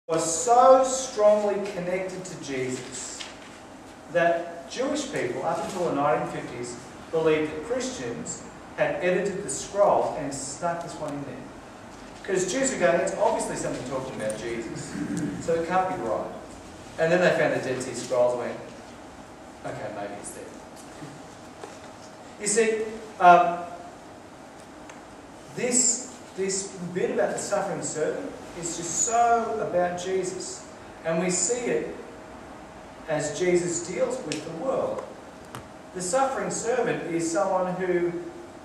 was so strongly connected to Jesus that Jewish people, up until the 1950s, believed that Christians had edited the scrolls and stuck this one in there. Because Jews were going, it's obviously something talking about Jesus, so it can't be right. And then they found the Dead Sea Scrolls and went, okay, maybe it's there. You see, this bit about the suffering servant is just so about Jesus. And we see it as Jesus deals with the world. The suffering servant is someone who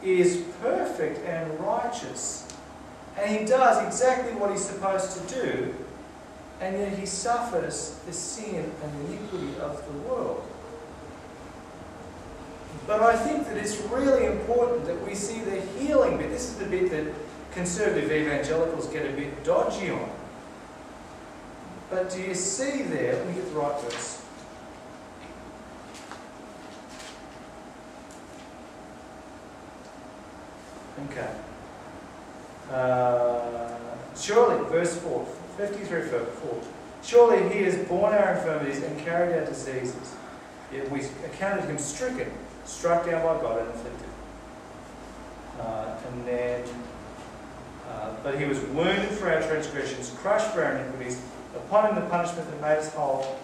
is perfect and righteous. And he does exactly what he's supposed to do. And yet he suffers the sin and iniquity of the world. But I think that it's really important that we see the healing bit. This is the bit that conservative evangelicals get a bit dodgy on. But do you see there, let me get the right verse. Okay. Surely, verse 4, 53:4. Surely he has borne our infirmities and carried our diseases. Yet we accounted him stricken, struck down by God and afflicted. But he was wounded for our transgressions, crushed for our iniquities. Upon him the punishment that made us whole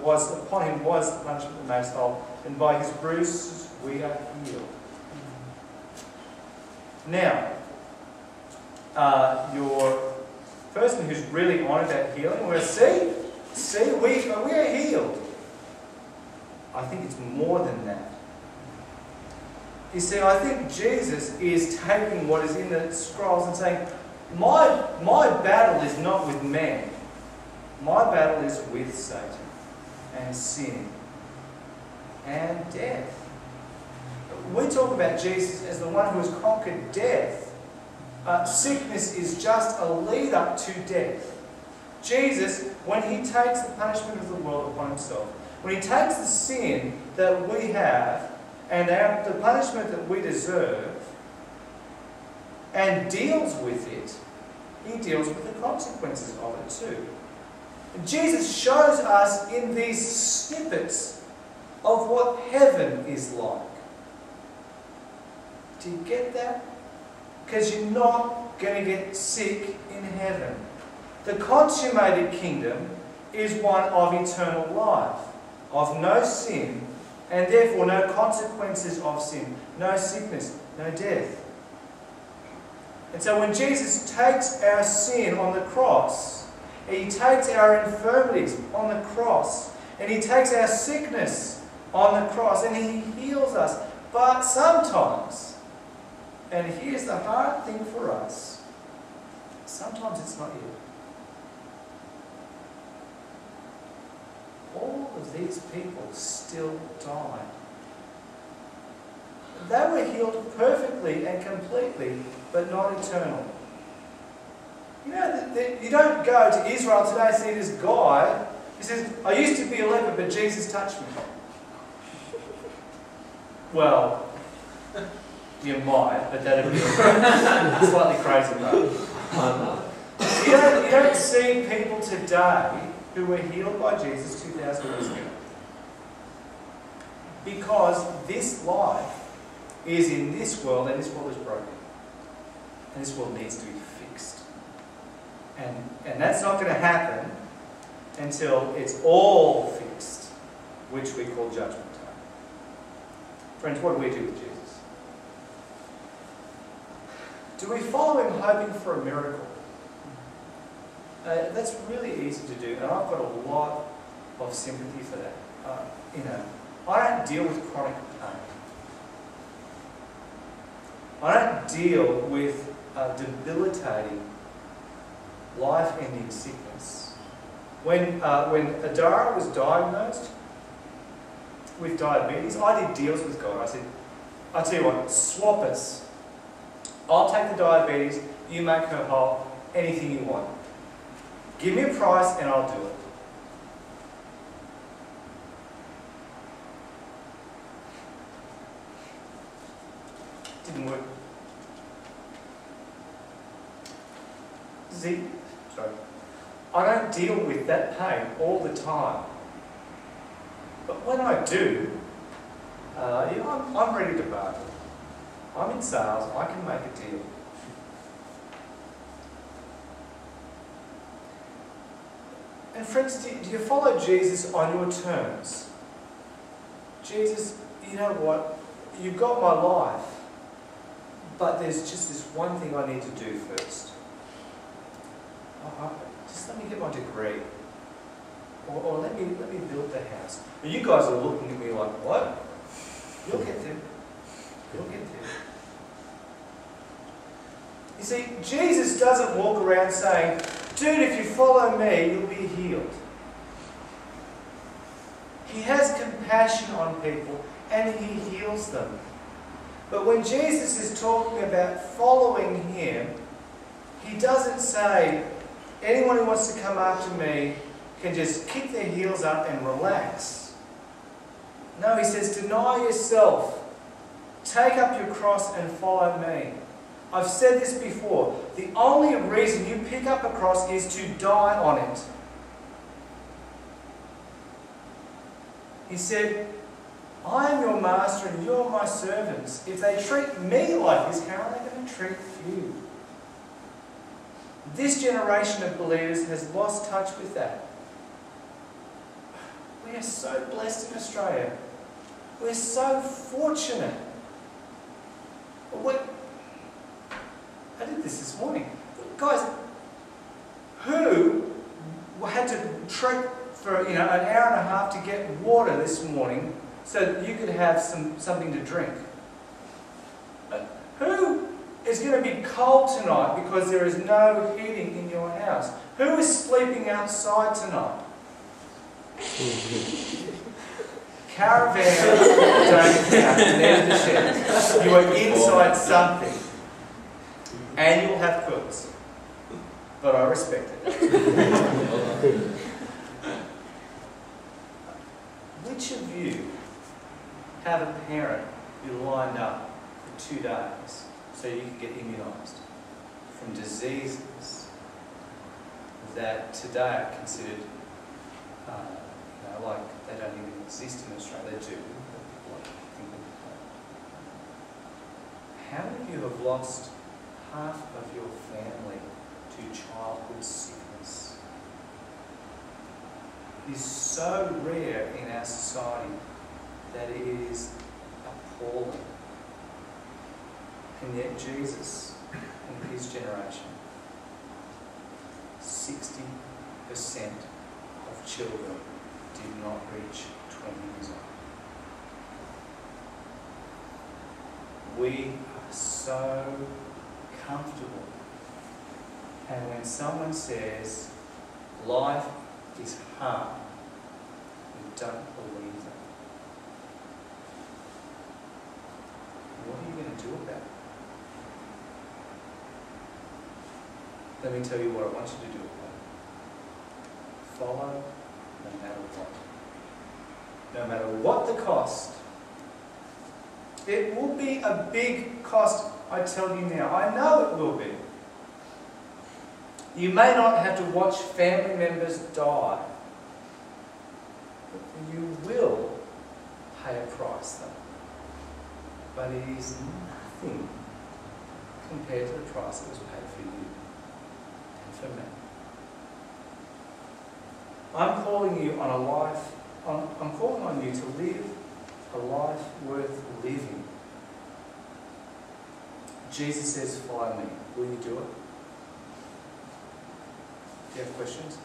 was the punishment that made us whole, and by his bruises we are healed. Now, your person who's really on about healing, we're see, we are healed. I think it's more than that. You see, I think Jesus is taking what is in the scrolls and saying, my battle is not with man. My battle is with Satan and sin and death. We talk about Jesus as the one who has conquered death. Sickness is just a lead up to death. Jesus, when he takes the punishment of the world upon himself, when he takes the sin that we have and the punishment that we deserve and deals with it, he deals with the consequences of it too. Jesus shows us in these snippets of what heaven is like. Do you get that? Because you're not going to get sick in heaven. The consummated kingdom is one of eternal life, of no sin, and therefore no consequences of sin, no sickness, no death. And so when Jesus takes our sin on the cross, he takes our infirmities on the cross, and he takes our sickness on the cross, and he heals us. But sometimes, and here's the hard thing for us, sometimes it's not you. All of these people still died. They were healed perfectly and completely, but not eternally. You know, you don't go to Israel today and see this guy who says, I used to be a leper, but Jesus touched me. Well, you might, but that would be slightly crazy, right? You don't see people today who were healed by Jesus 2,000 years ago. Because this life is in this world, and this world is broken. And this world needs to be fixed. And that's not going to happen until it's all fixed, which we call judgment time. Friends, what do we do with Jesus? Do we follow him hoping for a miracle? That's really easy to do, and I've got a lot of sympathy for that. I don't deal with chronic pain. I don't deal with debilitating, life-ending sickness. When Adara was diagnosed with diabetes, I did deals with God. I said, I tell you what, swap us. I'll take the diabetes, you make her whole, anything you want. Give me a price and I'll do it. Didn't work. See, sorry. I don't deal with that pain all the time. But when I do, I'm ready to bargain. I'm in sales, I can make a deal. And friends, do you follow Jesus on your terms? Jesus, you know what? You've got my life, but there's just this one thing I need to do first. Just let me get my degree. Or let me build the house. And you guys are looking at me like, what? You'll get there. You'll get there. You see, Jesus doesn't walk around saying, dude, if you follow me, you'll be healed. He has compassion on people and he heals them. But when Jesus is talking about following him, he doesn't say, anyone who wants to come after me can just kick their heels up and relax. No, he says, deny yourself. Take up your cross and follow me. I've said this before. The only reason you pick up a cross is to die on it. He said, I am your master and you're my servants. If they treat me like this, how are they going to treat you? This generation of believers has lost touch with that. We are so blessed in Australia. We're so fortunate. I did this morning. Guys, who had to trek for an hour and a half to get water this morning so that you could have something to drink? Who is going to be cold tonight because there is no heating in your house? Who is sleeping outside tonight? Caravans don't count, neither the shed. You are inside something. And you'll have quilts. But I respect it. Which of you have a parent who lined up for 2 days so you could get immunised from diseases that today are considered, like they don't even exist in Australia? They do. How many of you have lost half of your family to childhood sickness? It is so rare in our society that it is appalling. And yet Jesus, in his generation, 60% of children did not reach 20 years old. We are so comfortable. And when someone says life is hard, we don't believe them. What are you going to do about it? Let me tell you what I want you to do about it. Follow no matter what. No matter what the cost. It will be a big cost, I tell you now. I know it will be. You may not have to watch family members die, but you will pay a price though. But it is nothing compared to the price that was paid for you and for me. I'm calling you on a life, I'm calling on you to live a life worth living. Jesus says, follow me. Will you do it? Do you have questions?